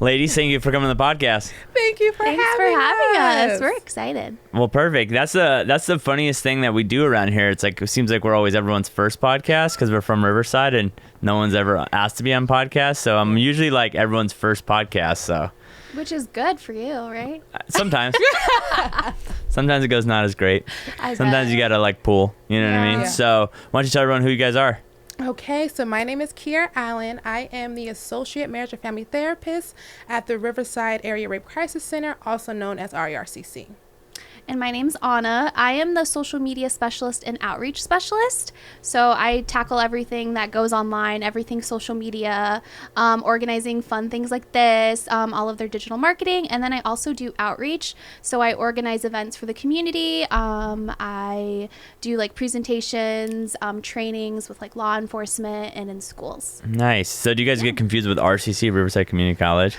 Ladies, thank you for coming on the podcast. Thank you for having us. We're excited. Well, perfect. That's the funniest thing that we do around here. It's like, it seems like we're always everyone's first podcast because we're from Riverside and no one's ever asked to be on podcast. So I'm usually like everyone's first podcast. So, which is good for you, right? Sometimes. Sometimes it goes not as great. Sometimes you got to like pull, you know what I mean? Yeah. So why don't you tell everyone who you guys are? Okay, so my name is Kiera Allen. I am the Associate Marriage and Family Therapist at the Riverside Area Rape Crisis Center, also known as RARCC. And my name's Anna. I am the social media specialist and outreach specialist. So I tackle everything that goes online, everything social media, organizing fun things like this, all of their digital marketing. And then I also do outreach. So I organize events for the community. I do like presentations, trainings with like law enforcement and in schools. Nice. So do you guys get confused with RCC, Riverside Community College?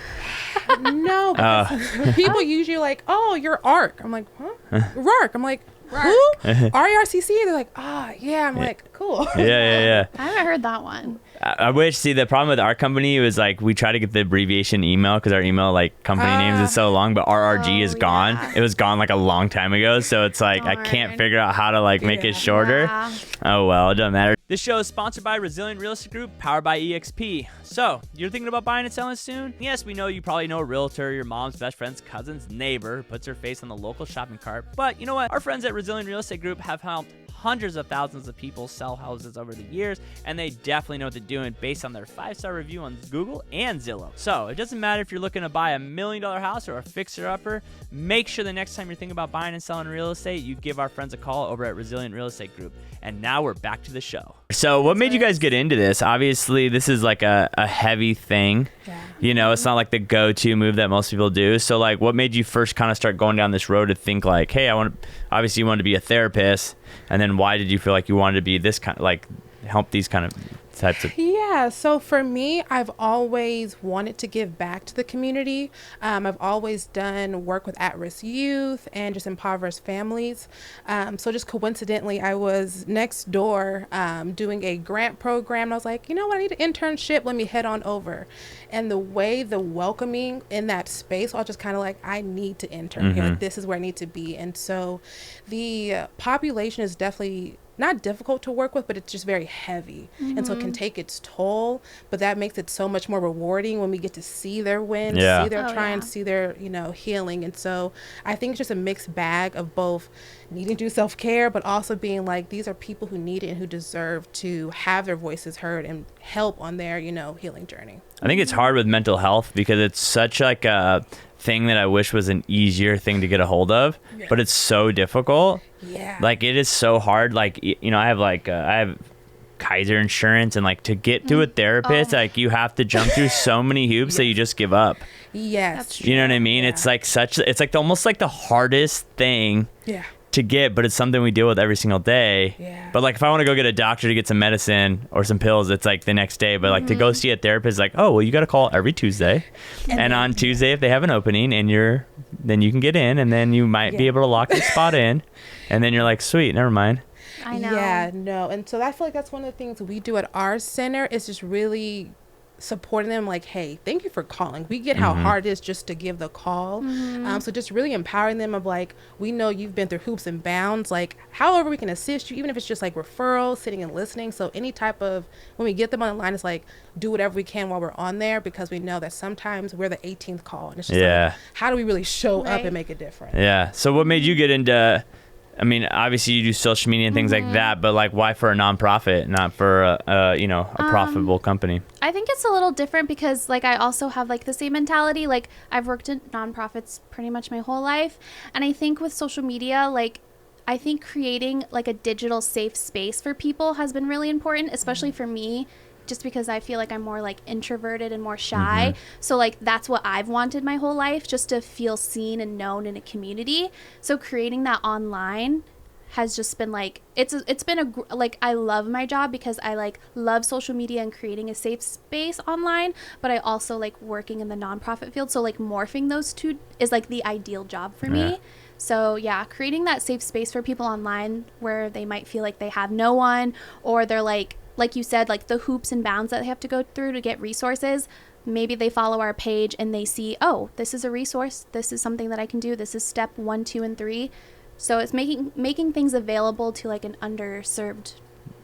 No, because people usually like, oh, you're ARC. I'm like, huh? RARC. I'm like, who? RARCC? They're like, yeah. I'm like, cool. Yeah. I haven't heard that one. I wish, see, the problem with our company was like, we try to get the abbreviation email because our email like company names is so long, but RRG is gone. Yeah. It was gone like a long time ago. So it's like, I can't figure out how to like make it shorter. Yeah. Oh, well, it doesn't matter. This show is sponsored by Resilient Real Estate Group, powered by EXP. So, you're thinking about buying and selling soon? Yes, we know you probably know a realtor, your mom's best friend's cousin's neighbor who puts her face on the local shopping cart. But you know what? Our friends at Resilient Real Estate Group have helped hundreds of thousands of people sell houses over the years, and they definitely know what they're doing based on their 5-star review on Google and Zillow. So it doesn't matter if you're looking to buy $1 million house or a fixer-upper, make sure the next time you're thinking about buying and selling real estate, you give our friends a call over at Resilient Real Estate Group. And now we're back to the show. So what made you guys get into this? Obviously, this is like a heavy thing. Yeah. You know, it's not like the go-to move that most people do. So like, what made you first kind of start going down this road to think like, hey, obviously you wanted to be a therapist. And then why did you feel like you wanted to be this kind of like help these kind of types of? Yeah, so for me, I've always wanted to give back to the community. I've always done work with at-risk youth and just impoverished families. So just coincidentally, I was next door doing a grant program. And I was like, you know what, I need an internship. Let me head on over. And the welcoming in that space, I was just kind of like, I need to intern here. Like, this is where I need to be. And so the population is definitely not difficult to work with, but it's just very heavy. And so it can take its toll, but that makes it so much more rewarding when we get to see their wins, see their triumphs, see their, healing. And so I think it's just a mixed bag of both needing to do self-care, but also being like, these are people who need it and who deserve to have their voices heard and help on their, healing journey. I think it's hard with mental health because it's such like a thing that I wish was an easier thing to get a hold of, but it's so difficult. Yeah. Like it is so hard. Like, I have Kaiser insurance, and like to get to a therapist, like you have to jump through so many hoops that you just give up. Yes. You know what I mean? It's like almost like the hardest thing to get, but it's something we deal with every single day. Yeah. But like if I want to go get a doctor to get some medicine or some pills, it's like the next day. But like to go see a therapist, like, oh, well, you got to call every Tuesday. And on Tuesday, if they have an opening then you can get in, and then you might be able to lock your spot in. And then you're like, sweet, never mind. I know. Yeah, no. And so I feel like that's one of the things we do at our center is just really supporting them, like, hey, thank you for calling. We get how hard it is just to give the call. So just really empowering them of like, we know you've been through hoops and bounds, like however we can assist you, even if it's just like referrals, sitting and listening. So any type of, when we get them on the line, it's like, do whatever we can while we're on there, because we know that sometimes we're the 18th call, and it's just like, how do we really show up and make a difference? Yeah. So what made you get into, I mean, obviously you do social media and things like that, but like why for a nonprofit, not for a profitable company? I think it's a little different because like I also have like the same mentality. Like I've worked in nonprofits pretty much my whole life. And I think with social media, like I think creating like a digital safe space for people has been really important, especially for me, just because I feel like I'm more like introverted and more shy. So like that's what I've wanted my whole life, just to feel seen and known in a community. So creating that online has just been like, it's been like, I love my job because I like love social media and creating a safe space online, but I also like working in the nonprofit field. So like morphing those two is like the ideal job for me. So yeah, creating that safe space for people online where they might feel like they have no one, or they're like you said, like the hoops and bounds that they have to go through to get resources. maybe they follow our page and they see, oh, this is a resource. This is something that I can do. This is step 1, 2, and 3. So it's making things available to like an underserved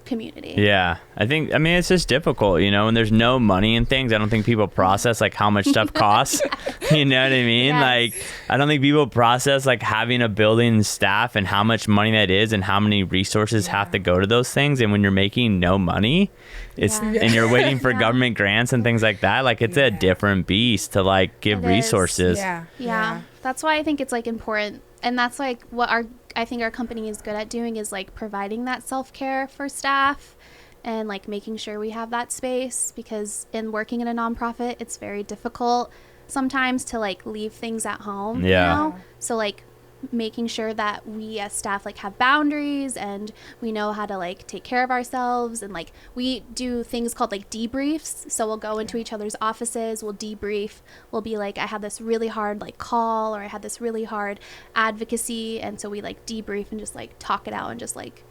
community. Yeah. I mean, it's just difficult, you know, when there's no money in things. I don't think people process like how much stuff costs. You know what I mean? Yes. Like, I don't think people process like having a building and staff and how much money that is and how many resources have to go to those things. And when you're making no money, and you're waiting for government grants and things like that, like it's a different beast to like give resources. Yeah. That's why I think it's like important. And that's like what I think our company is good at doing, is like providing that self-care for staff and like making sure we have that space, because in working in a nonprofit, it's very difficult sometimes to like leave things at home. Yeah. You know? So like making sure that we as staff like have boundaries and we know how to like take care of ourselves, and like we do things called like debriefs. So we'll go into each other's offices, we'll debrief, we'll be like, I had this really hard like call, or I had this really hard advocacy, and so we like debrief and just like talk it out and just like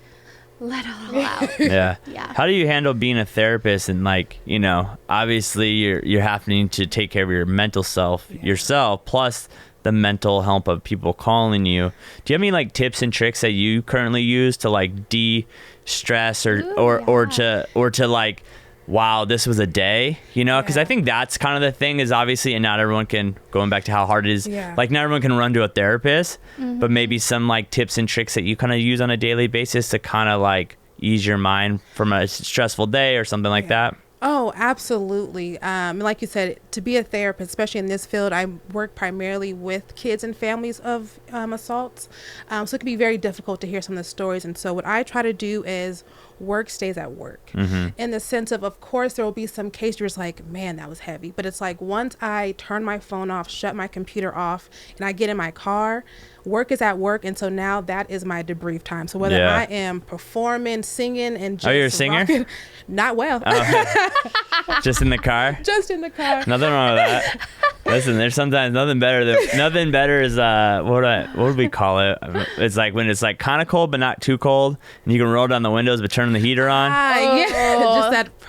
let it all out. Yeah. How do you handle being a therapist and like, you know, obviously you're having to take care of your mental self yourself, plus the mental health of people calling you. Do you have any like tips and tricks that you currently use to like de-stress or to like, wow, this was a day, you know? Because I think that's kind of the thing, is obviously, and not everyone can, going back to how hard it is, like not everyone can run to a therapist, but maybe some like tips and tricks that you kind of use on a daily basis to kind of like ease your mind from a stressful day or something like that. Oh, absolutely. Like you said, to be a therapist, especially in this field, I work primarily with kids and families of assaults. So it can be very difficult to hear some of the stories. And so what I try to do is work stays at work, in the sense of course, there will be some case you're just like, man, that was heavy. But it's like, once I turn my phone off, shut my computer off, and I get in my car, work is at work. And so now that is my debrief time. So whether I am performing, singing, and just you're a singer? rocking, not well. Just in the car? Just in the car. Nothing wrong with that. Listen, there's sometimes nothing better is what would we call it? It's like when it's like kind of cold but not too cold, and you can roll down the windows but turn the heater on. Just that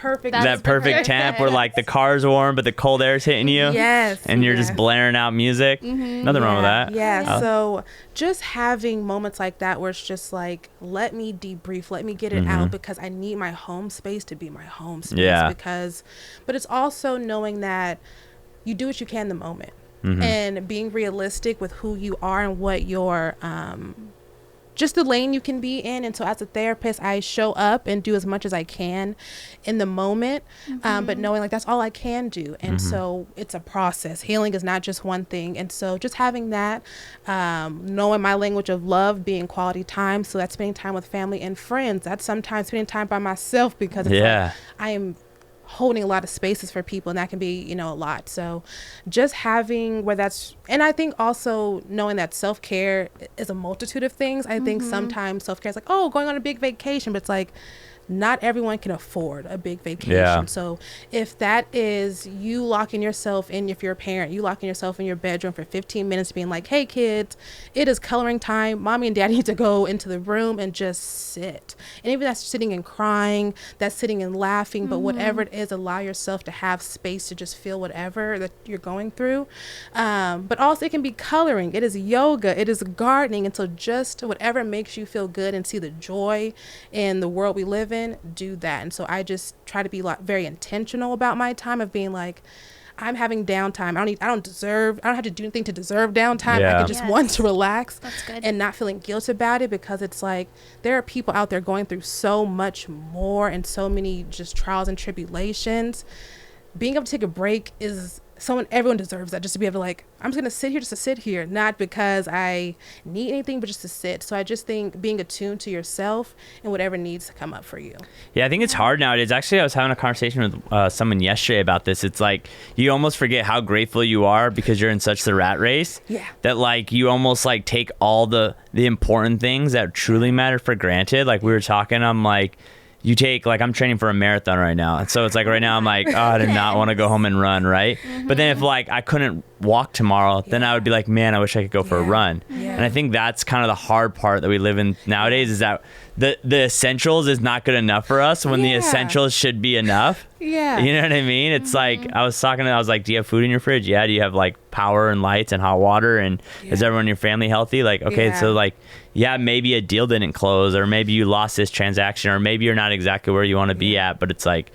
perfect temp where like the car's warm but the cold air's hitting you. Yes. And you're just blaring out music. Nothing wrong with that. Yeah. So just having moments like that where it's just like, let me debrief, let me get it out, because I need my home space to be my home space. Yeah. But it's also knowing that you do what you can in the moment, and being realistic with who you are and what your just the lane you can be in. And so as a therapist, I show up and do as much as I can in the moment, but knowing like that's all I can do. And so it's a process. Healing is not just one thing. And so just having that, knowing my language of love being quality time. So that's spending time with family and friends. That's sometimes spending time by myself, because it's like I am holding a lot of spaces for people, and that can be, you know, a lot. So just having where that's, and I think also knowing that self-care is a multitude of things. I think sometimes self-care is like, oh, going on a big vacation, but it's like, not everyone can afford a big vacation. Yeah. So if that is you locking yourself in, if you're a parent, you locking yourself in your bedroom for 15 minutes being like, hey kids, it is coloring time. Mommy and daddy need to go into the room and just sit. And even that's sitting and crying, that's sitting and laughing, but whatever it is, allow yourself to have space to just feel whatever that you're going through. But also it can be coloring. It is yoga. It is gardening. And so just whatever makes you feel good and see the joy in the world we live in, do that. And so I just try to be very intentional about my time, of being like, I'm having downtime. I don't have to do anything to deserve downtime. I can just want to relax and not feeling guilt about it, because it's like there are people out there going through so much more and so many just trials and tribulations. Being able to take a break is everyone deserves that, just to be able to like, I'm just going to sit here just to sit here, not because I need anything, but just to sit. So I just think being attuned to yourself and whatever needs to come up for you. Yeah, I think it's hard nowadays. Actually, I was having a conversation with someone yesterday about this. It's like you almost forget how grateful you are because you're in such the rat race. Yeah. That like you almost like take all the important things that truly matter for granted. Like we were talking, I'm like, you take, like, I'm training for a marathon right now. And so it's like right now I'm like, oh, I do not want to go home and run, right? But then if like I couldn't walk tomorrow, then I would be like, man, I wish I could go for a run. And I think that's kind of the hard part that we live in nowadays, is that the essentials is not good enough for us when the essentials should be enough. Yeah. You know what I mean? It's like, I was like, do you have food in your fridge? Yeah. Do you have like power and lights and hot water? And is everyone in your family healthy? Like, okay, so like, yeah, maybe a deal didn't close, or maybe you lost this transaction, or maybe you're not exactly where you want to be at, but it's like,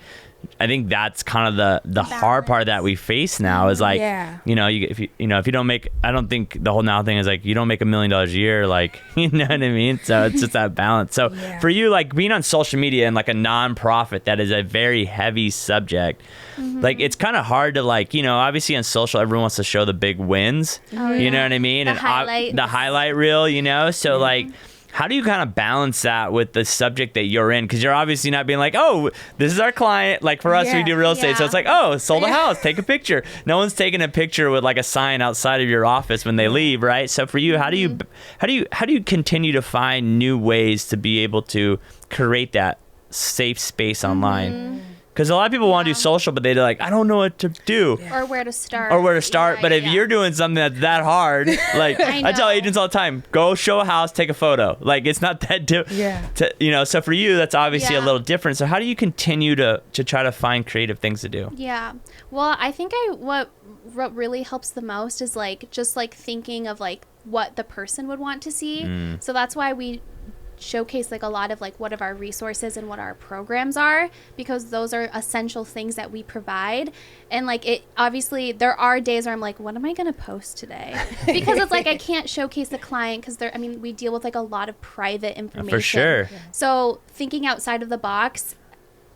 I think that's kind of the hard part that we face now is like, you know, if you don't make, I don't think the whole now thing is like, you don't make $1 million a year, like, you know what I mean? So it's just that balance. So for you, like being on social media and like a nonprofit that is a very heavy subject, like it's kind of hard to like, you know, obviously on social, everyone wants to show the big wins, you know what I mean? The highlight reel, you know? So like, how do you kind of balance that with the subject that you're in? Because you're obviously not being like, oh, this is our client. Like for us, we do real estate. So it's like, oh, sold a house, take a picture. No one's taking a picture with like a sign outside of your office when they leave, right? So for you, how do you continue to find new ways to be able to create that safe space online? Because a lot of people want to do social, but they're like, I don't know what to do. Or where to start. But if you're doing something that's that hard, like I tell agents all the time, go show a house, take a photo. Like it's not that you know, so for you, that's obviously a little different. So how do you continue to try to find creative things to do? Yeah. Well, I think what really helps the most is like, just like thinking of like what the person would want to see. So that's why we showcase like a lot of like what of our resources and what our programs are, because those are essential things that we provide. And like it obviously there are days where I'm like, what am I gonna post today? Because it's like I can't showcase the client because we deal with like a lot of private information. For sure. So thinking outside of the box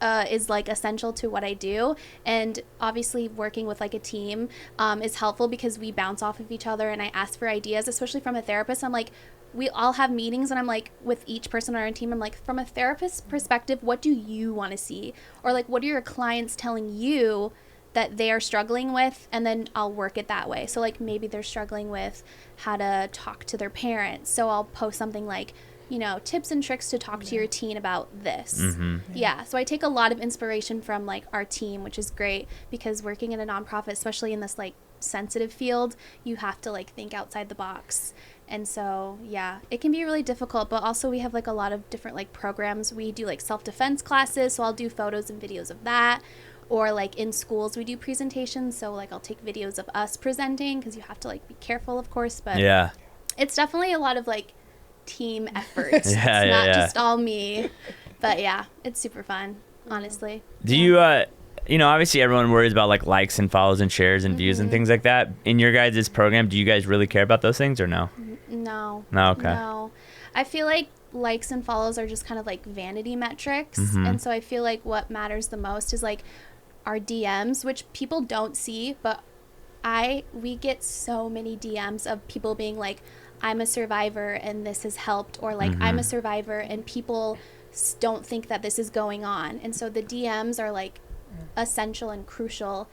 is like essential to what I do. And obviously working with like a team is helpful because we bounce off of each other and I ask for ideas, especially from a therapist. I'm like, we all have meetings and I'm like, with each person on our team, I'm like, from a therapist's perspective, what do you want to see? Or like, what are your clients telling you that they are struggling with? And then I'll work it that way. So like maybe they're struggling with how to talk to their parents. So I'll post something like, you know, tips and tricks to talk to your teen about this. So I take a lot of inspiration from like our team, which is great because working in a nonprofit, especially in this like sensitive field, you have to like think outside the box. And so, it can be really difficult, but also we have like a lot of different like programs. We do like self-defense classes, so I'll do photos and videos of that. Or like in schools, we do presentations. So like I'll take videos of us presenting because you have to like be careful, of course. But it's definitely a lot of like team effort. It's not just all me. But it's super fun, honestly. Do you, you know, obviously everyone worries about like likes and follows and shares and views and things like that. In your guys' program, do you guys really care about those things or no? No. Okay. No. I feel like likes and follows are just kind of like vanity metrics. And so I feel like what matters the most is like our DMs, which people don't see, but we get so many DMs of people being like, I'm a survivor and this has helped, or like I'm a survivor and people don't think that this is going on. And so the DMs are like essential and crucial,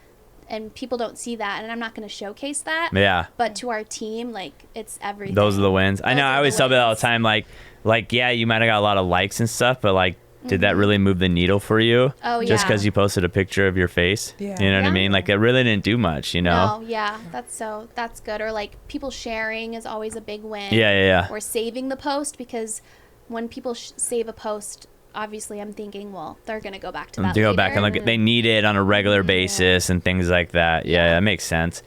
and people don't see that, and I'm not going to showcase that. But to our team, like it's everything. Those are the wins. I know. I always tell people all the time, like you might have got a lot of likes and stuff, but like, did that really move the needle for you? Oh yeah. Just because you posted a picture of your face? You know what I mean? Like it really didn't do much, you know? No, that's good. Or like people sharing is always a big win. Or saving the post, because when people save a post, obviously I'm thinking, well, they're going to go back to that later. Go back and look at, they need it on a regular basis and things like that. That makes sense.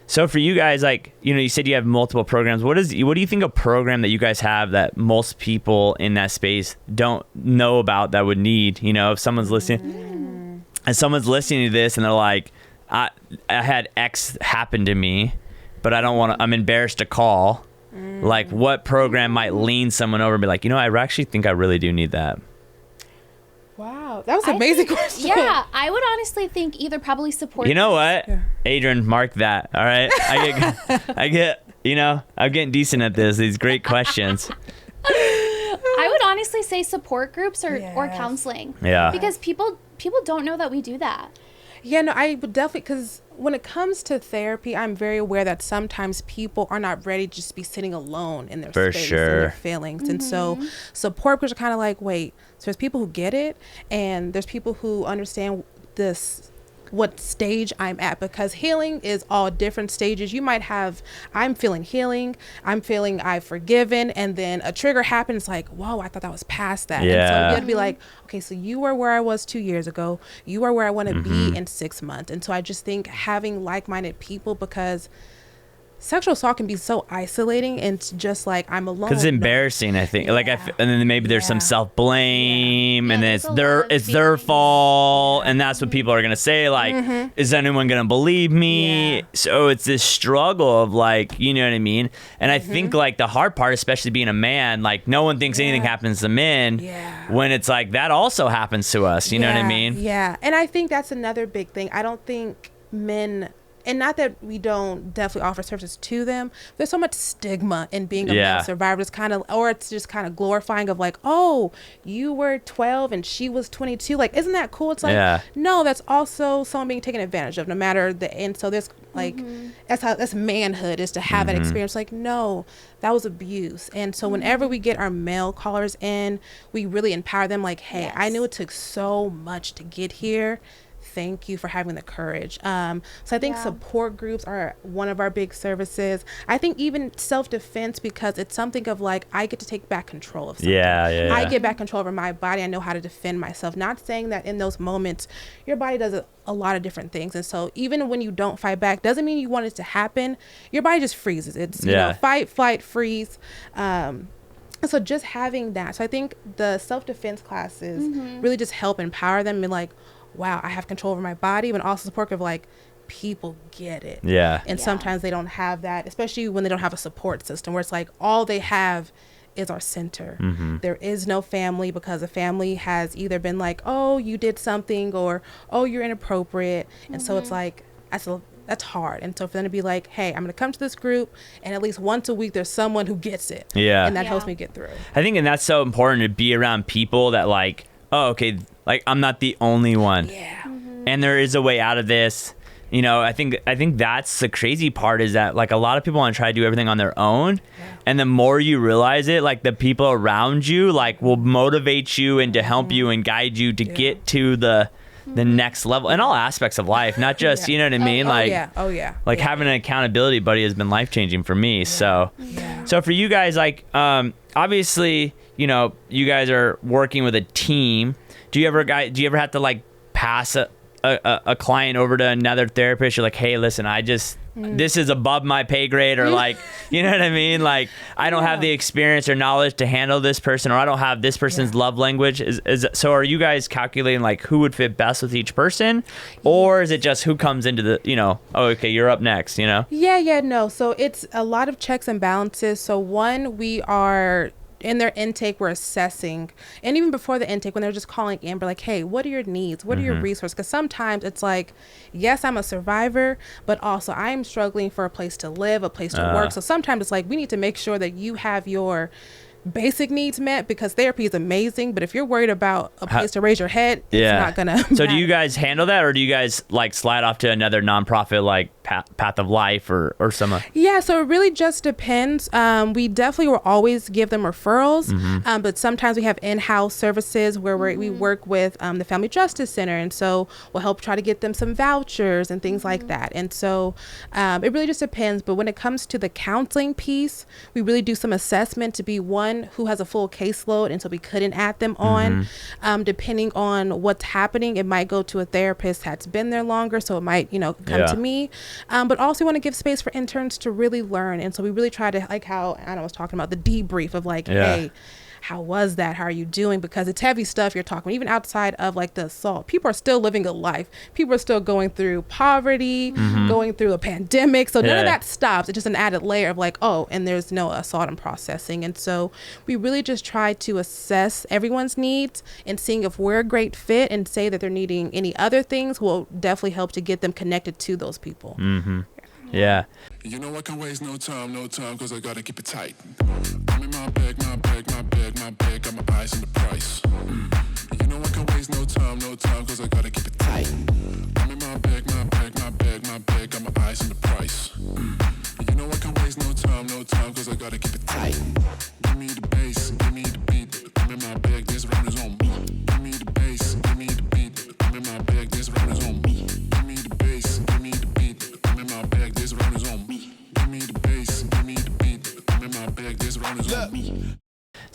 So for you guys, like, you know, you said you have multiple programs. What do you think a program that you guys have that most people in that space don't know about that would need? You know, if someone's listening and someone's listening to this and they're like, I had X happen to me, but I'm embarrassed to call. Like, what program might lean someone over and be like, you know, I actually think I really do need that? Wow, that was an amazing question. Yeah, I would honestly think either probably support. You know what, Adrian, mark that. All right, you know, I'm getting decent at these great questions. I would honestly say support groups or counseling. Because people don't know that we do that. Yeah, no, I would definitely, because when it comes to therapy, I'm very aware that sometimes people are not ready to just be sitting alone in their space and their feelings. And so support groups are kind of like, wait, so there's people who get it, and there's people who understand this what stage I'm at, because healing is all different stages. You might have, I'm feeling healing, I'm feeling I've forgiven, and then a trigger happens like, whoa, I thought that was past that. Yeah. And so you have to be like, okay, so you are where I was 2 years ago, you are where I want to be in 6 months. And so I just think having like-minded people, because sexual assault can be so isolating, and it's just like, I'm alone. Because it's embarrassing, I think. Like, and then maybe there's some self-blame, and then it's their fault, and that's what people are gonna say. Like, is anyone gonna believe me? Yeah. So it's this struggle of like, you know what I mean? And I think like the hard part, especially being a man, like no one thinks anything happens to men. Yeah. When it's like that also happens to us. You know what I mean? Yeah, and I think that's another big thing. I don't think men. And not that we don't definitely offer services to them. There's so much stigma in being a male survivor. It's kind of, or it's just kind of glorifying of like, oh, you were 12 and she was 22. Like, isn't that cool? It's like, no, that's also someone being taken advantage of, no matter the. And so there's like, that's manhood, is to have that experience. Like, no, that was abuse. And so whenever we get our male callers in, we really empower them. Like, hey, I knew it took so much to get here. Thank you for having the courage. So I think support groups are one of our big services. I think even self-defense, because it's something of like, I get to take back control of something. I get back control over my body. I know how to defend myself. Not saying that in those moments, your body does a lot of different things. And so even when you don't fight back, doesn't mean you want it to happen. Your body just freezes. It's, you know, fight, flight, freeze. So just having that. So I think the self-defense classes really just help empower them and like, wow, I have control over my body, but also support of like, people get it. And sometimes they don't have that, especially when they don't have a support system, where it's like all they have is our center. There is no family, because a family has either been like, oh, you did something, or oh, you're inappropriate. And so it's like, that's hard. And so for them to be like, hey, I'm going to come to this group, and at least once a week there's someone who gets it. And that helps me get through. I think, and that's so important, to be around people that like, oh, okay, like I'm not the only one. And there is a way out of this. You know, I think that's the crazy part, is that like a lot of people want to try to do everything on their own. And the more you realize it, like the people around you like will motivate you and to help you and guide you to get to the next level in all aspects of life, not just, you know what I mean? Like having an accountability buddy has been life-changing for me. So for you guys, like, obviously, you know, you guys are working with a team. Do you ever have to like pass a client over to another therapist? You're like, hey, listen, this is above my pay grade, or like, you know what I mean? Like, I don't have the experience or knowledge to handle this person, or I don't have this person's love language. So are you guys calculating like who would fit best with each person, or is it just who comes into the, you know, oh, okay, you're up next, you know? No. So it's a lot of checks and balances. So one, we are in their intake, we're assessing, and even before the intake, when they're just calling in, we're like, hey, what are your needs? What are your resources? Because sometimes it's like, yes, I'm a survivor, but also I am struggling for a place to live, a place to work. So sometimes it's like, we need to make sure that you have your basic needs met, because therapy is amazing, but if you're worried about a place to raise your head, it's not gonna So matter. do you guys handle that, or do you guys like slide off to another nonprofit like Path of Life or some? So it really just depends. We definitely will always give them referrals, but sometimes we have in-house services where we work with the Family Justice Center, and so we'll help try to get them some vouchers and things like that. And so it really just depends. But when it comes to the counseling piece, we really do some assessment to be one who has a full caseload, and so we couldn't add them on. Depending on what's happening, it might go to a therapist that's been there longer, so it might, come to me. But also want to give space for interns to really learn. And so we really try to, like how Anna was talking about, the debrief of like, hey, how was that? How are you doing? Because it's heavy stuff you're talking about. Even outside of like the assault, people are still living a life. People are still going through poverty, going through a pandemic. So none of that stops. It's just an added layer of like, oh, and there's no assault and processing. And so we really just try to assess everyone's needs, and seeing if we're a great fit and say that they're needing any other things will definitely help to get them connected to those people. You know I can waste no time, cause I gotta keep it tight. I'm in my bag, got my eyes on the price. You know I can waste no time, cause I gotta keep it tight. I'm in my bag, got my eyes on the price. You know I can waste no time, cause I gotta keep it tight. Give me the bass, give me the beat. I'm in my bag, this round is on me. Give me the bass, give me the beat. I'm in my bag, this round is on me. Give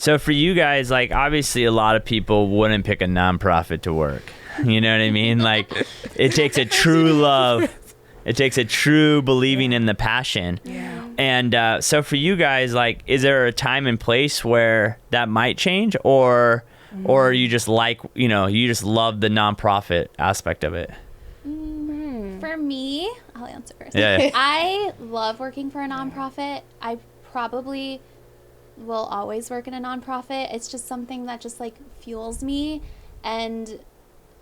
So for you guys, like, obviously a lot of people wouldn't pick a nonprofit to work. You know what I mean? Like, it takes a true love. It takes a true believing in the passion. Yeah. And so for you guys, like, is there a time and place where that might change, or you just like, you know, you just love the nonprofit aspect of it? For me, I'll answer first. Yeah. I love working for a nonprofit. I probably will always work in a nonprofit. It's just something that just like fuels me, and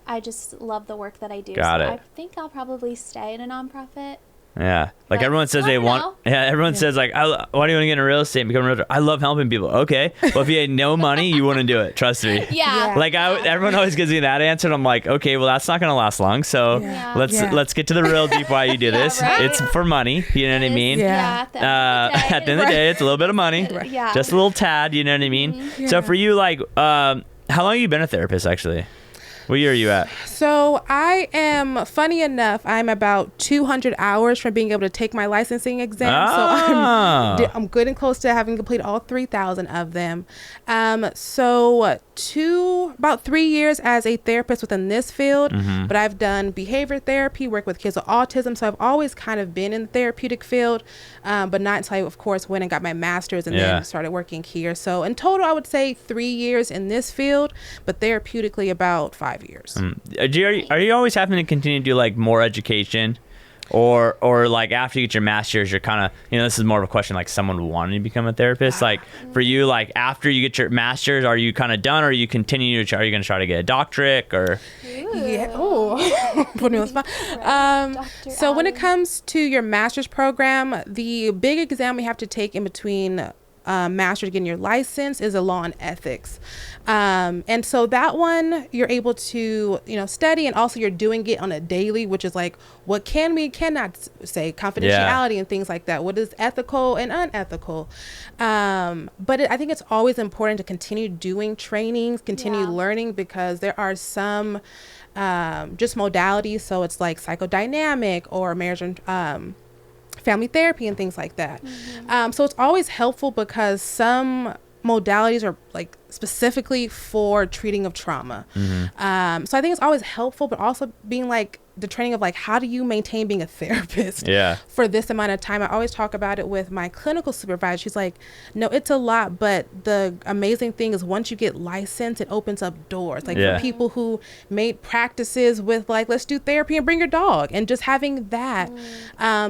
I just love the work that I do. Got it. I think I'll probably stay in a nonprofit. Yeah. Like, But everyone says they want. know. Yeah. Everyone says, like, why do you want to get into real estate and become a realtor? I love helping people. Okay. Well, if you had no money, you wouldn't do it. Trust me. Yeah. Like, everyone always gives me that answer, and I'm like, okay, well, that's not going to last long. So Yeah. let's get to the real deep why you do this. right. It's for money. You know what I mean? Yeah. Yeah. At the end of the day, it's a little bit of money. Yeah. Just a little tad. You know what I mean? So for you, like, how long have you been a therapist, actually? What year are you at? So I am, funny enough, I'm about 200 hours from being able to take my licensing exam. Oh. So I'm good and close to having completed all 3,000 of them. So about 3 years as a therapist within this field, but I've done behavior therapy, work with kids with autism. So I've always kind of been in the therapeutic field, but not until I, of course, went and got my master's and then started working here. So in total, I would say 3 years in this field, but therapeutically about 5 years. Are you always having to continue to do, like, more education? Or like, after you get your master's, you're kind of, you know, this is more of a question like someone wanting to become a therapist. Like, for you, like, after you get your master's, are you kind of done, or are you continue to are you going to try to get a doctorate, or? Yeah. Oh, put me on the spot. So when it comes to your master's program, the big exam we have to take in between master's getting your license is a law and ethics. And so that one you're able to, you know, study, and also you're doing it on a daily, which is like, what can we cannot say, confidentiality and things like that. What is ethical and unethical? But I think it's always important to continue doing trainings, continue learning, because there are some just modalities. So it's like psychodynamic or marriage and family therapy and things like that. So it's always helpful, because some modalities are like specifically for treating of trauma. So I think it's always helpful, but also being like the training of like, how do you maintain being a therapist for this amount of time? I always talk about it with my clinical supervisor. She's like, no, it's a lot, but the amazing thing is once you get licensed, it opens up doors. Like for people who made practices with like, let's do therapy and bring your dog, and just having that.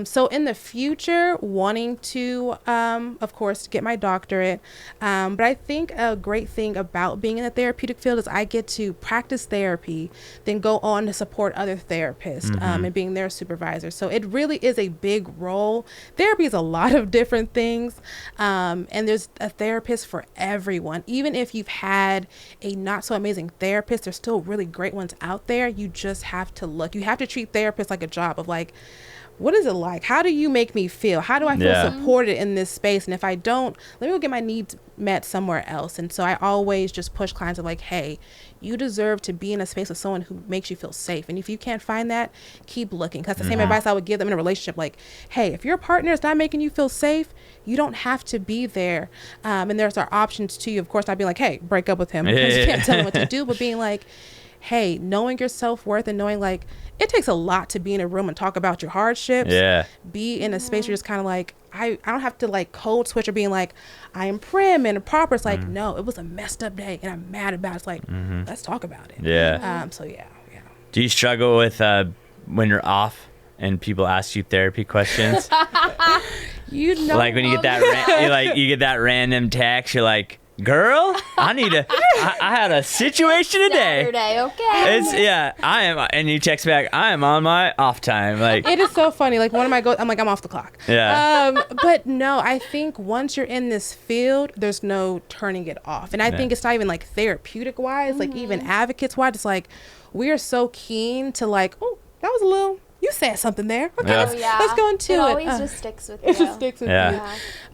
So in the future, wanting to, of course, get my doctorate. But I think a great thing about being in the therapeutic field is I get to practice therapy, then go on to support other therapists. And being their supervisor. So it really is a big role. Therapy is a lot of different things. And there's a therapist for everyone. Even if you've had a not so amazing therapist, there's still really great ones out there. You just have to look. You have to treat therapists like a job of like, what is it like? How do you make me feel? How do I feel supported in this space? And if I don't, let me go get my needs met somewhere else. And so I always just push clients of like, hey, you deserve to be in a space with someone who makes you feel safe. And if you can't find that, keep looking. Because the same advice I would give them in a relationship, like, hey, if your partner is not making you feel safe, you don't have to be there. And there's our options too. Of course, I'd be like, hey, break up with him, because you can't tell him what to do. But being like, hey, knowing your self-worth and knowing like it takes a lot to be in a room and talk about your hardships. Be in a space where you're just kind of like, I don't have to like code switch or being like, I am prim and proper. It's like, no, it was a messed up day and I'm mad about it. It's like, let's talk about it. So yeah. Do you struggle with when you're off and people ask you therapy questions? You know, like when you get that you get that random text, you're like, girl, I had a situation today. Saturday, okay. It's I am, and you text back, I am on my off time. Like, it is so funny. Like one of my goals, I'm like, I'm off the clock. But no, I think once you're in this field, there's no turning it off. And I think it's not even like therapeutic wise, like even advocates wise. It's like we are so keen to like, oh, that was a little. You said something there. Okay, let's go into it. It always just sticks with you. It just sticks with you.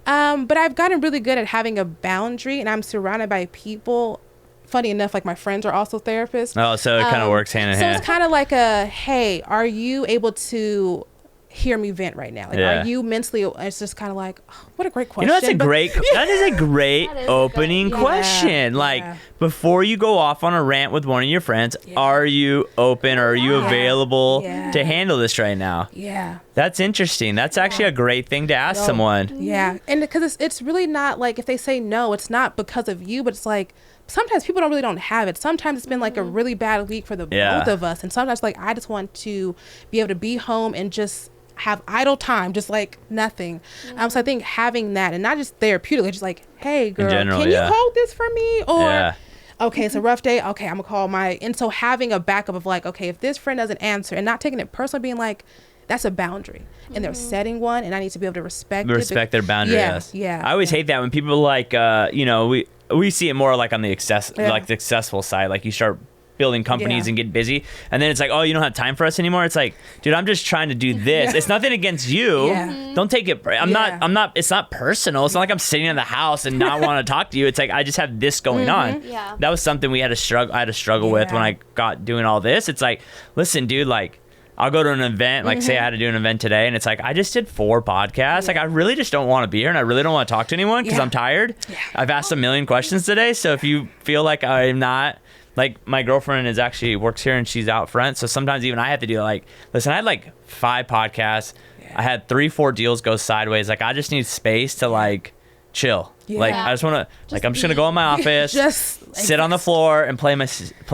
But I've gotten really good at having a boundary, and I'm surrounded by people. Funny enough, like my friends are also therapists. Oh, so it kind of works hand in hand. So it's kind of like a, hey, are you able to hear me vent right now? Like, Yeah. are you mentally, it's just kind of like, oh, what a great question. You know, that's a But- great, that is a great That is a opening good- question. Yeah, Like, yeah. before you go off on a rant with one of your friends, are you open or are you Yeah. available Yeah. to handle this right now? Yeah. That's interesting. That's actually a great thing to ask someone. Yeah. And because it's really not like, if they say no, it's not because of you, but it's like, sometimes people don't have it. Sometimes it's been like a really bad week for the both of us. And sometimes like, I just want to be able to be home and just have idle time, just like nothing. So I think having that, and not just therapeutically, just like, hey girl, general, can yeah. you hold this for me? Or Yeah. okay, it's a rough day. Okay, I'm gonna call and so having a backup of like, okay, if this friend doesn't answer, and not taking it personally, being like, that's a boundary, and they're setting one, and I need to be able to respect Their boundary. Yeah, Yes. yeah. I always hate that when people like, you know, we see it more like on the Yeah. like the successful side. Like you start building companies Yeah. and get busy, and then it's like, oh, you don't have time for us anymore. It's like, dude, I'm just trying to do this. It's nothing against you. Yeah. Don't take it. I'm not. It's not personal. It's not like I'm sitting in the house and not want to talk to you. It's like I just have this going on. Yeah. That was something we had to struggle. I had to struggle with when I got doing all this. It's like, listen, dude, like. I'll go to an event, like say I had to do an event today, and it's like, I just did 4 podcasts. Like, I really just don't want to be here, and I really don't want to talk to anyone because I'm tired. I've asked a million questions today, so if you feel like I'm not, like, my girlfriend is actually works here, and she's out front, so sometimes even I have to do, like, listen, I had, like, 5 podcasts. I had 3-4 deals go sideways. Like, I just need space to, like, chill. Like, I just want to, like, I'm just going to go in my office, just sit on the floor and play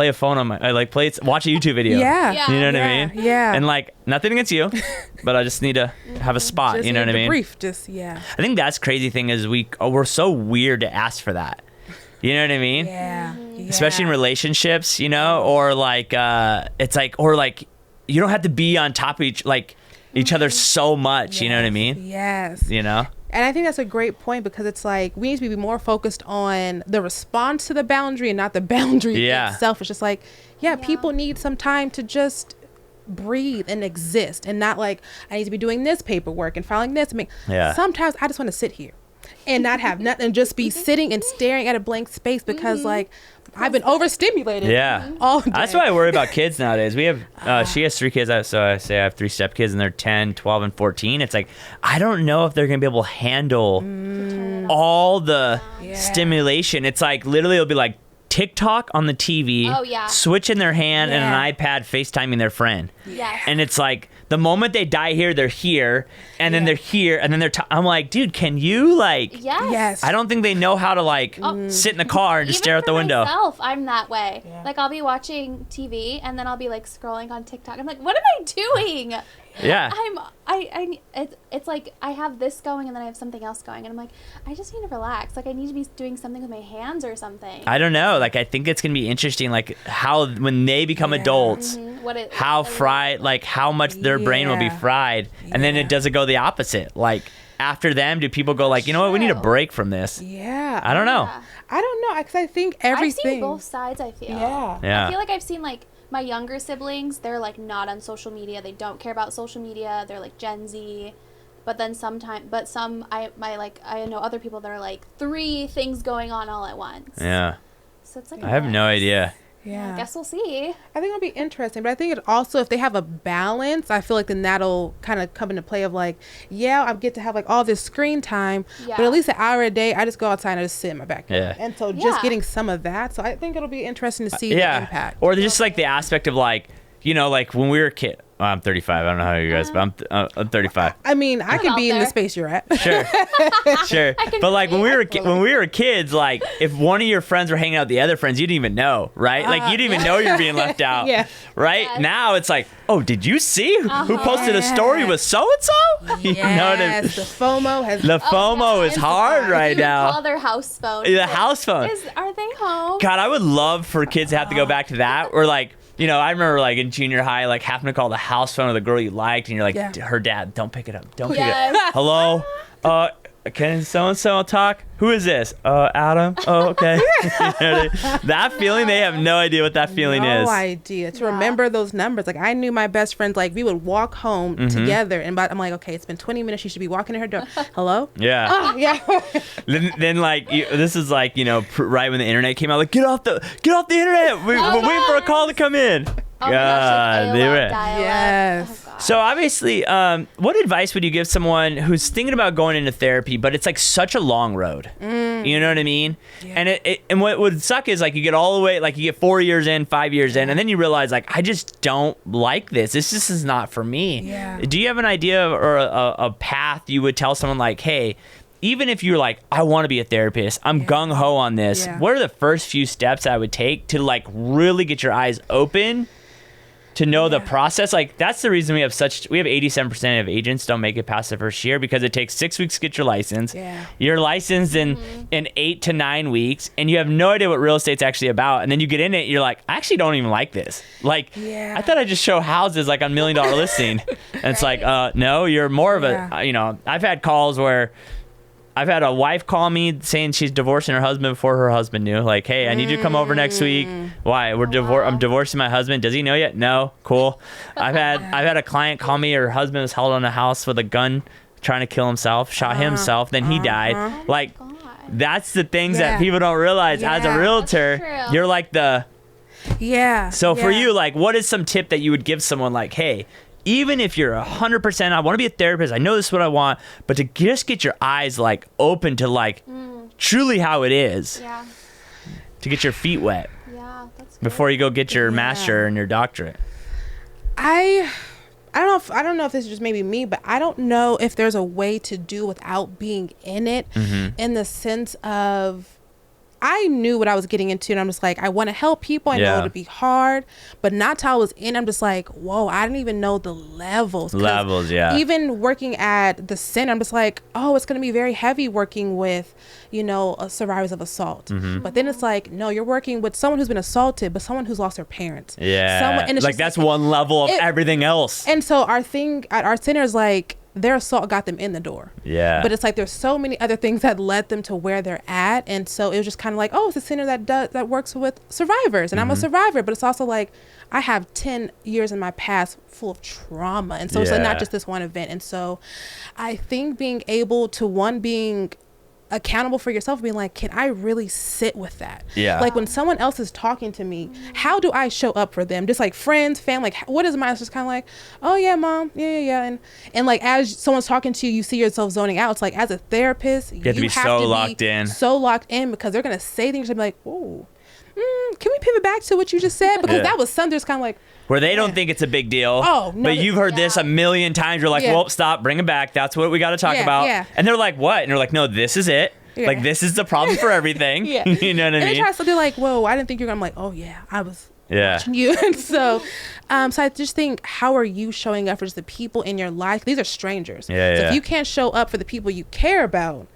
a phone on my, like, watch a YouTube video. Yeah. You know what I mean? Yeah. And like, nothing against you, but I just need to have a spot. Just You know what I need mean? to brief, just yeah. I think that's crazy thing is we're so weird to ask for that. You know what I mean? Yeah. Especially in relationships, you know, or like it's like, or like you don't have to be on top of each other so much. You know what I mean? Yes. You know? And I think that's a great point because it's like we need to be more focused on the response to the boundary and not the boundary itself. It's just like, people need some time to just breathe and exist and not like, I need to be doing this paperwork and filing this. I mean, sometimes I just want to sit here and not have nothing and just be sitting and staring at a blank space because like I've been overstimulated all day. That's why I worry about kids nowadays. We have she has 3 kids, so I say I have 3 stepkids, and they're 10, 12, and 14. It's like I don't know if they're gonna be able to handle all the stimulation. It's like literally it'll be like TikTok on the TV, switch in their hand, and an iPad FaceTiming their friend. Yes. And it's like the moment they die here, they're here, and then they're here, and then I'm like, dude, can you like? Yes. I don't think they know how to like sit in the car and just stare out the window. Myself, I'm that way. Yeah. Like I'll be watching TV and then I'll be like scrolling on TikTok. I'm like, what am I doing? Yeah. It's like I have this going and then I have something else going and I'm like, I just need to relax. Like I need to be doing something with my hands or something. I don't know. Like I think it's gonna be interesting. Like how when they become adults, how fried, like how much their brain will be fried, and then does it go the opposite? Like after them, do people go like, you know what, we need a break from this? Yeah. I don't know. Yeah. I don't know because I think everything. I've seen both sides. I feel. Yeah. I feel like I've seen like my younger siblings. They're like not on social media. They don't care about social media. They're like Gen Z. But then I know other people that are like 3 things going on all at once. Yeah. So it's like I have no idea. Yeah. I guess we'll see. I think it'll be interesting, but I think it also, if they have a balance, I feel like then that'll kind of come into play of like, I get to have like all this screen time, but at least an hour a day, I just go outside and I just sit in my backyard. And so just getting some of that. So I think it'll be interesting to see the impact. Or just like the aspect of like, you know, like when we were a kid. Well, I'm 35. I don't know how you guys, but I'm 35. I mean, I can be in the space you're at. Sure. But like when we were kids, like if one of your friends were hanging out with the other friends, you didn't even know, right? Like you didn't even know you're being left out. Right? Yes. Now it's like, oh, did you see who posted a story with so and so? You know what I mean? The FOMO has. The FOMO is hard right now. Call their house phone. The house phone. Are they home? God, I would love for kids to have to go back to that, or like. You know, I remember like in junior high, like having to call the house phone of the girl you liked, and you're like, her dad, don't pick it up. Don't pick it up. Hello? Can so-and-so talk? Who is this? Adam? Oh, okay. That feeling, they have no idea what that feeling is. No idea. To remember those numbers. Like, I knew my best friends, like, we would walk home together, and I'm like, okay, it's been 20 minutes. She should be walking to her door. Hello? Yeah. Yeah. then like, this is like, you know, right when the internet came out, like, get off the internet. We're waiting for a call to come in. Oh my gosh, like AOL dial-up. Yes. Oh, So obviously, what advice would you give someone who's thinking about going into therapy, but it's like such a long road? You know what I mean? Yeah. And what would suck is like you get all the way, like you get 4 years in, 5 years in, and then you realize like, I just don't like this. This just is not for me. Yeah. Do you have an idea or a path you would tell someone like, hey, even if you're like, I want to be a therapist, I'm gung ho on this. Yeah. What are the first few steps I would take to like really get your eyes open to know the process? Like that's the reason we have 87% of agents don't make it past the first year, because it takes 6 weeks to get your license. Yeah. You're licensed in 8 to 9 weeks, and you have no idea what real estate's actually about. And then you get in it, you're like, I actually don't even like this. Like, I thought I'd just show houses like on $1 Million Listing. And it's like, no, you're more of a, you know, I've had calls where I've had a wife call me saying she's divorcing her husband before her husband knew. Like, hey, I need you to come over next week. Why? I'm divorcing my husband. Does he know yet? No. Cool. I've had a client call me. Her husband was held in a house with a gun, trying to kill himself. Shot himself. Then he died. Like, that's the things that people don't realize. As a realtor, you're like the. Yeah. So for you, like, what is some tip that you would give someone? Like, hey, even if you're 100%, I want to be a therapist, I know this is what I want, but to just get your eyes like open to like truly how it is, to get your feet wet before you go get your master and your doctorate. I don't know if this is just maybe me, but I don't know if there's a way to do without being in it, in the sense of, I knew what I was getting into, and I'm just like, I want to help people. I know it'll be hard, but not till I was in, I'm just like, whoa, I didn't even know the levels. Even working at the center, I'm just like, oh, it's going to be very heavy working with, you know, survivors of assault. But then it's like, no, you're working with someone who's been assaulted, but someone who's lost their parents. And it's like, that's one level of everything else. And so our thing at our center is like, their assault got them in the door. But it's like there's so many other things that led them to where they're at. And so it was just kind of like, oh, it's a center that works with survivors, and I'm a survivor. But it's also like, I have 10 years in my past full of trauma. And so it's like not just this one event. And so I think being able to, being accountable for yourself, being like, can I really sit with that? Like when someone else is talking to me, how do I show up for them? Just like friends, family, like what is mine? It's just kind of like, oh yeah, mom, yeah. And like as someone's talking to you, you see yourself zoning out. It's like, as a therapist, you have to be so locked in, because they're gonna say things and be like, oh, can we pivot back to what you just said? Because that was something that's kind of like, where they don't think it's a big deal. Oh, no, but you've heard this a million times. You're like, well, stop, bring it back. That's what we got to talk about. And they're like, what? And they're like, no, this is it. Like, this is the problem for everything. You know what I mean? And they try, so they're like, whoa, I didn't think you're going to. I'm like, oh, yeah, I was watching you. And so I just think, how are you showing up for just the people in your life? These are strangers. So if you can't show up for the people you care about,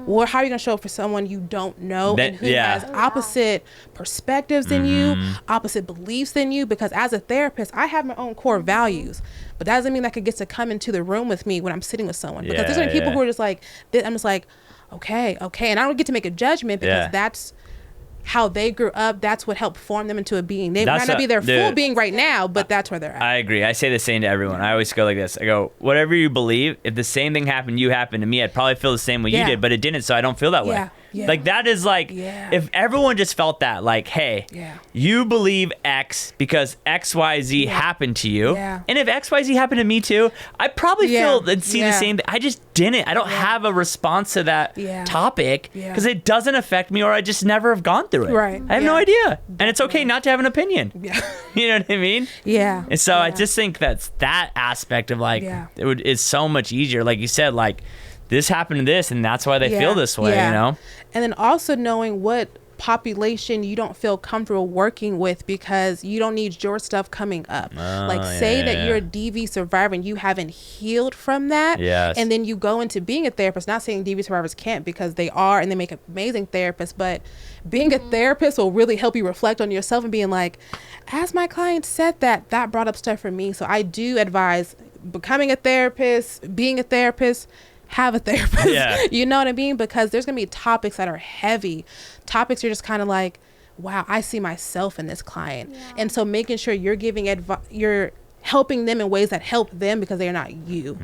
or how are you going to show up for someone you don't know and who has opposite perspectives than you, opposite beliefs than you? Because as a therapist, I have my own core values, but that doesn't mean that I could get to come into the room with me when I'm sitting with someone. Because there's going to be people who are just like, I'm just like, okay. And I don't get to make a judgment, because that's how they grew up. That's what helped form them into a being. They might not be their full being right now, but that's where they're at. I agree. I say the same to everyone. I always go like this. I go, whatever you believe, if the same thing happened to me, I'd probably feel the same way you did, but it didn't, so I don't feel that way. Like that is like, if everyone just felt that, like, hey, you believe X because XYZ happened to you, and if XYZ happened to me too, I probably feel and see the same thing. I just didn't. I don't have a response to that topic because it doesn't affect me, or I just never have gone through it. I have no idea. And it's okay not to have an opinion. You know what I mean? And so I just think that's that aspect of like, is so much easier. Like you said, like, this happened to this, and that's why they feel this way, you know? And then also knowing what population you don't feel comfortable working with, because you don't need your stuff coming up. Say that you're a DV survivor and you haven't healed from that. And then you go into being a therapist, not saying DV survivors can't, because they are, and they make amazing therapists, but being a therapist will really help you reflect on yourself and being like, as my client said that brought up stuff for me. So I do advise becoming a therapist, being a therapist, have a therapist. You know what I mean? Because there's gonna be topics that are heavy. Topics you're just kind of like, wow, I see myself in this client. And so making sure you're giving you're helping them in ways that help them, because they are not you.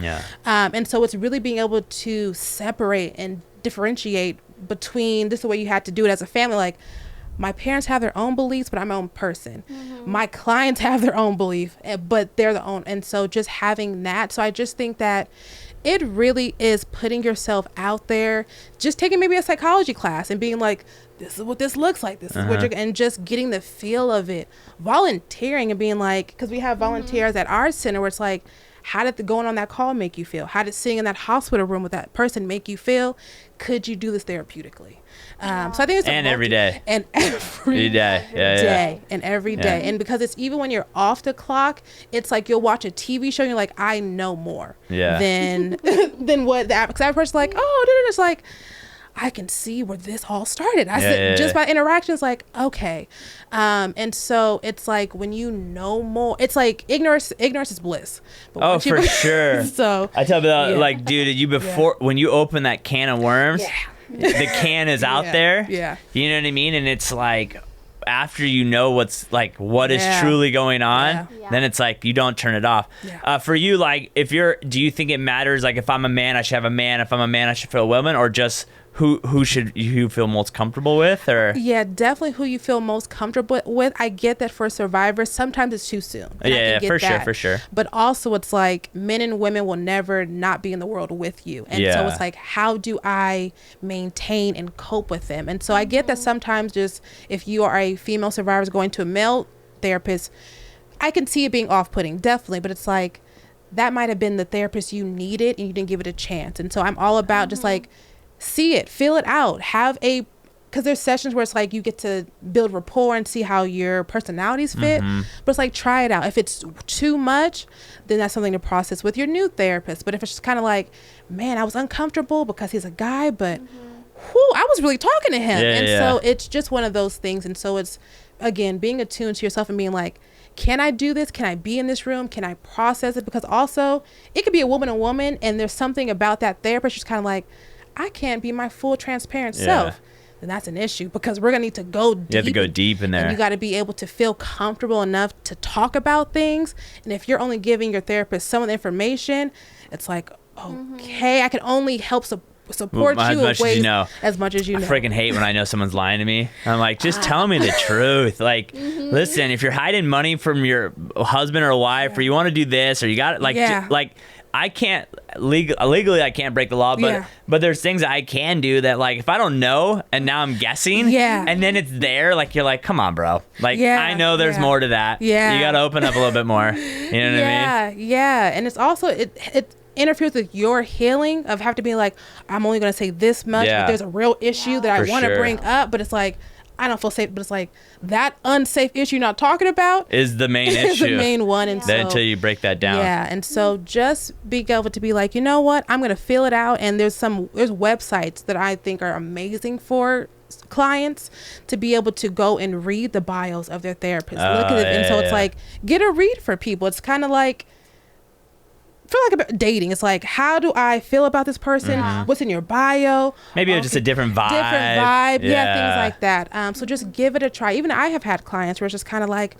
And so it's really being able to separate and differentiate between, this is the way you had to do it as a family. Like, my parents have their own beliefs, but I'm my own person. My clients have their own belief, but they're the own. And so just having that. So I just think that it really is putting yourself out there, just taking maybe a psychology class and being like, this is what this looks like. This is what you're, and just getting the feel of it, volunteering and being like, because we have volunteers at our center where it's like, how did going on that call make you feel? How did sitting in that hospital room with that person make you feel? Could you do this therapeutically? So I think it's every day. And every day. And every day. And because it's even when you're off the clock, it's like you'll watch a TV show and you're like, I know more than what the average person's like, oh, it's like, I can see where this all started. Just by interactions, like, okay. And so it's like when you know more, it's like ignorance is bliss. But for sure. So I tell you, like, dude, when you open that can of worms, the can is out there. Yeah. You know what I mean? And it's like, after you know what is truly going on, then it's like you don't turn it off. For you, like, do you think it matters, like, if I'm a man I should have a man, if I'm a man I should feel a woman, or just who should you feel most comfortable with? Or definitely who you feel most comfortable with. I get that for survivors sometimes it's too soon. For sure. But also it's like men and women will never not be in the world with you, and so it's like, how do I maintain and cope with them? And so I get that sometimes, just if you are a female survivor going to a male therapist, I can see it being off-putting, definitely, but it's like that might have been the therapist you needed and you didn't give it a chance. And so I'm all about just like, see it, feel it out, because there's sessions where it's like you get to build rapport and see how your personalities fit, but it's like, try it out. If it's too much, then that's something to process with your new therapist. But if it's just kind of like, man, I was uncomfortable because he's a guy, but I was really talking to him. So it's just one of those things. And so it's, again, being attuned to yourself and being like, can I do this? Can I be in this room? Can I process it? Because also it could be a woman and there's something about that therapist just kind of like, I can't be my full transparent self. Then that's an issue, because we're going to need to go deep. You have to go deep in there. And you got to be able to feel comfortable enough to talk about things. And if you're only giving your therapist some of the information, it's like, okay, I can only help support you as much as you know. I freaking hate when I know someone's lying to me. I'm like, just tell me the truth. Like, listen, if you're hiding money from your husband or wife, or you want to do this, or you got it, like, I can't legally I can't break the law, but there's things I can do that, like, if I don't know and now I'm guessing, and then it's there, like, you're like, come on, bro. Like, I know there's more to that. You got to open up a little bit more. You know what I mean? And it's also it interferes with your healing of having to be like, I'm only going to say this much, but there's a real issue that I want to bring up, but it's like, I don't feel safe, but it's like that unsafe issue you're not talking about is the main issue. Is the main one. And then until you break that down. And so just be able to be like, you know what, I'm going to feel it out. And there's websites that I think are amazing for clients to be able to go and read the bios of their therapist. Look at it. And so it's like, get a read for people. It's kind of like, feel like about dating. It's like, how do I feel about this person? What's in your bio? Maybe just a different vibe. Things like that. So just give it a try. Even I have had clients where it's just kind of like,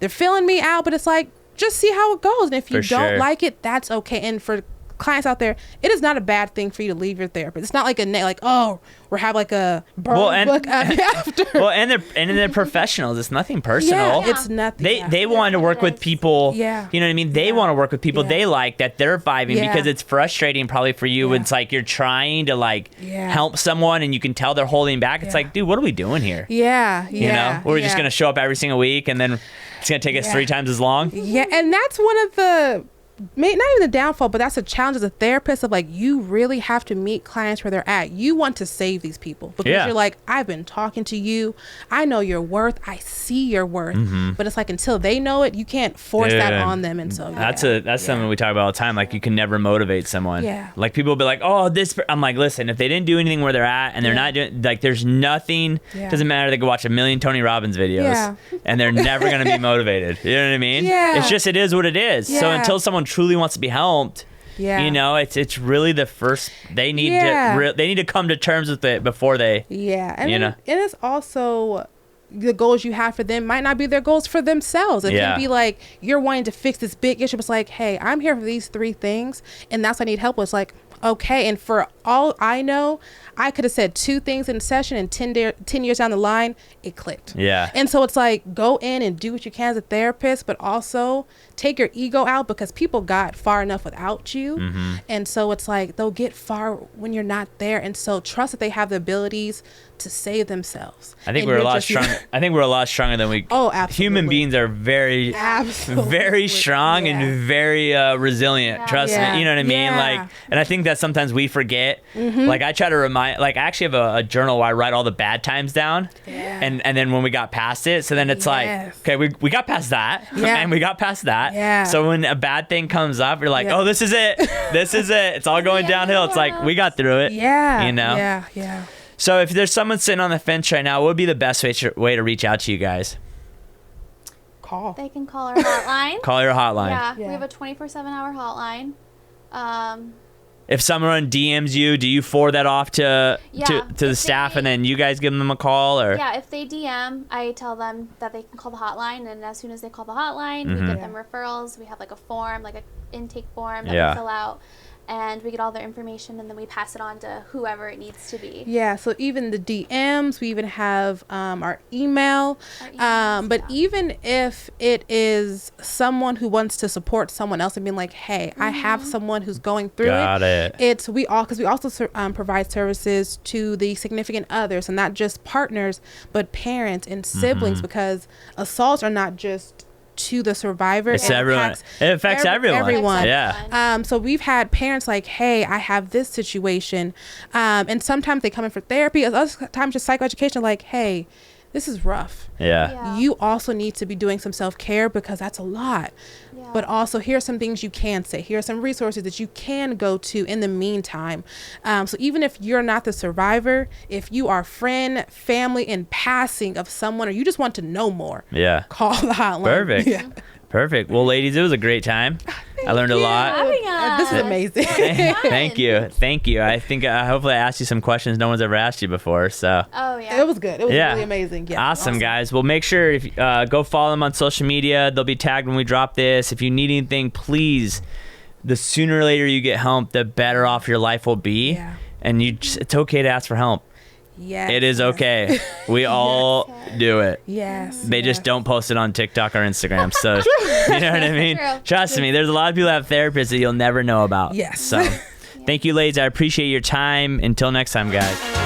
they're filling me out, but it's like, just see how it goes. And if you don't like it, that's okay. And for clients out there, it is not a bad thing for you to leave your therapist. It's not like we're having like a burn book after. And they're professionals. It's nothing personal. It's nothing. They want to work with people. You know what I mean? They want to work with people they like, that they're vibing, because it's frustrating probably for you. It's like you're trying to help someone and you can tell they're holding back. It's like, dude, what are we doing here? You know, we're just gonna show up every single week and then it's gonna take us 3 times as long. And that's one of the, not even the downfall, but that's a challenge as a therapist of like, you really have to meet clients where they're at. You want to save these people because you're like, I've been talking to you. I know your worth. I see your worth. But it's like, until they know it, you can't force that on them. And so that's something we talk about all the time. Like, you can never motivate someone. Like, people will be like, oh, I'm like, listen, if they didn't do anything where they're at and they're not doing, like, there's nothing, doesn't matter. They can watch a million Tony Robbins videos and they're never going to be motivated. You know what I mean? It's just, it is what it is. So until someone truly wants to be helped, you know, it's really the first, they need to come to terms with it before they and you know, it is also the goals you have for them might not be their goals for themselves. It can be like, you're wanting to fix this big issue. It's like, hey, I'm here for these 3 things and that's what I need help with. It's like, okay. And for all I know, I could have said 2 things in session, and 10 years down the line, it clicked. Yeah. And so it's like, go in and do what you can as a therapist, but also take your ego out, because people got far enough without you. Mm-hmm. And so it's like, they'll get far when you're not there. And so trust that they have the abilities to save themselves. I think And we're a you're lot just- stronger. I think we're a lot stronger than we. Oh, absolutely. Human beings are very, Absolutely. very strong Yeah. and very resilient. Yeah. Trust Yeah. me. You know what I mean? Yeah. Like, and I think that sometimes we forget. Mm-hmm. Like, I try to remind. Like, I actually have a journal where I write all the bad times down. Yeah. And then when we got past it, so then it's Yes. like, okay, we got past that, Yeah. and we got past that. Yeah. So when a bad thing comes up, you're like, Yeah. oh, this is it. This is it. It's all going downhill. It's like, we got through it. Yeah. You know? Yeah. So if there's someone sitting on the fence right now, what would be the best way to reach out to you guys? Call. They can call our hotline. Call your hotline. Yeah, we Yeah. have a 24/7-hour hotline. If someone DMs you, do you forward that off to Yeah, the if staff, they- and then you guys give them a call, or? Yeah, if they DM, I tell them that they can call the hotline, and as soon as they call the hotline, Mm-hmm. we get them referrals. We have like a form, like a intake form that Yeah. we fill out, and we get all their information, and then we pass it on to whoever it needs to be. Yeah, so even the DMs, we even have our email. Our emails, But yeah. even if it is someone who wants to support someone else and being like, hey, I have someone who's going through Got it. It's because we also provide services to the significant others, and not just partners, but parents and siblings, because assaults are not just to the survivor. It's everyone. It affects everyone. Everyone. Yeah. So we've had parents like, hey, I have this situation. And sometimes they come in for therapy. Other times just psychoeducation, like, hey, this is rough. Yeah. Yeah. You also need to be doing some self-care, because that's a lot. Yeah. But also, here are some things you can say. Here are some resources that you can go to in the meantime. So even if you're not the survivor, if you are friend, family, in passing of someone, or you just want to know more, Yeah. call the hotline. Perfect. Yeah. Perfect. Well, ladies, it was a great time. I learned a lot. Having This is us. amazing. Thank you. I think hopefully I asked you some questions no one's ever asked you before. So. Oh yeah. It was good. It was Yeah. really amazing. Yeah. Awesome, guys. Well, make sure if go follow them on social media. They'll be tagged when we drop this. If you need anything, please, the sooner or later you get help, the better off your life will be. Yeah. And it's okay to ask for help. Yes. It is okay. We all do it. Yes. They just don't post it on TikTok or Instagram. So, you know what I mean? True. Trust me, there's a lot of people that have therapists that you'll never know about. Yes. So, thank you, ladies. I appreciate your time. Until next time, guys.